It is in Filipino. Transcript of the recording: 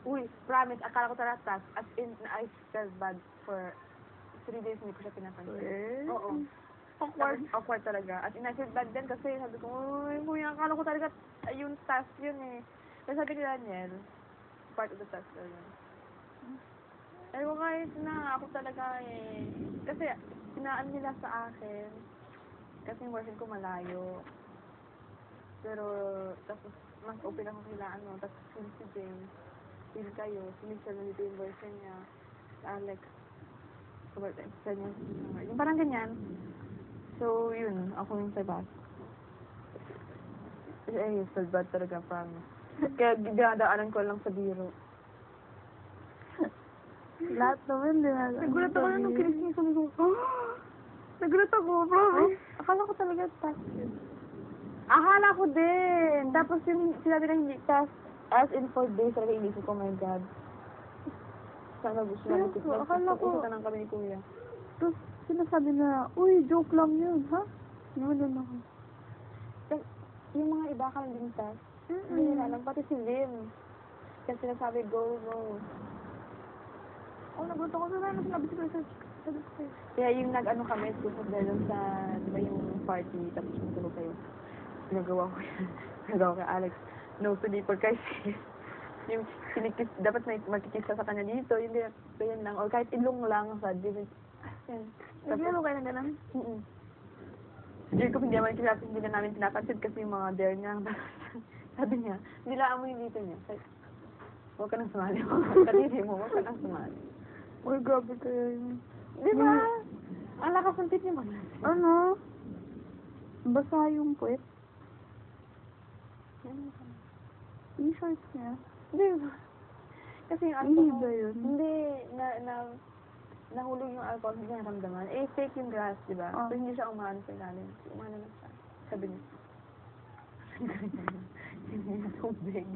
Uy, promise, akala ko talaga task. As in, I felt bad for 3 days, hindi ko siya pinapansin. Eh? Oo. Awkward. Awkward talaga. At in, I felt bad din kasi sabi ko, uy, kuya, akala ko talaga yung task yun eh. Pero sabi ni Daniel, part of the task daw yun. Sabi ko, kahit na ako talaga eh. Kasi, sinaan nila sa akin. Kasi yung boyfriend ko malayo. Pero, tapos, mas open ako kila ano. Tapos, si James, feel kayo. Si Mitchell, nandito yung boyfriend niya. Si Alex. Sa niya. Yung parang ganyan. So, yun. Ako yung sa bus. Eh, feel bad talaga, promise. Kaya, dinadaanan ko lang sa biro. Lahat naman din. Nagulat ako na nung kinis niya sa mga. Nagulat ako, promise. Akala ko talaga task yun. Akala ko din. Tapos yung sinabi na hindi task, as in 4 days, talaga inisip ko, oh my God. Sana gusto na Seryoso, akala ko- Usutan ng kami ni Kuya. Tapos sinasabi na, uy, joke lang yun, ha? Naman ako. Tapos, yung mga iba ka din task, hindi nila alam, pati si Lim. Kasi sinasabi, go, go. Oh, nagulat ako na lang, sinabi ko sa sabi ko sa'yo. Kaya yung nag-ano kami, doon sa, di ba yung party, tapos matulog kayo. Nagawa ko yan. Nagawa ko kay Alex. No sleeper kasi. Yung sinikis, dapat may magkikis ka sa kanya dito, hindi, ganyan lang. Or kahit ilong lang sa dibig. Yan. Naglaro kayo ng ganun? Jacob, hindi hindi na namin pinapansin kasi yung mga dare niya. Sabi niya, nilaan mo yung dito niya. Sabi, huwag ka nang sumali. Kadiri mo, huwag ka nang sumali. Uy, grabe kaya yun. Di ba? Ang lakas ng tip niya man. Ano? Basa yung puwet. T-shirts niya. Di ba? Kasi yung Hindi alcohol. ba yun? Hindi, nahulog yung alcohol, hindi niya naramdaman. Eh, fake yung grass, di ba? Oh. So, hindi siya umano sa ilalim. Umano na siya. Sabi niya. Hindi niya tubig.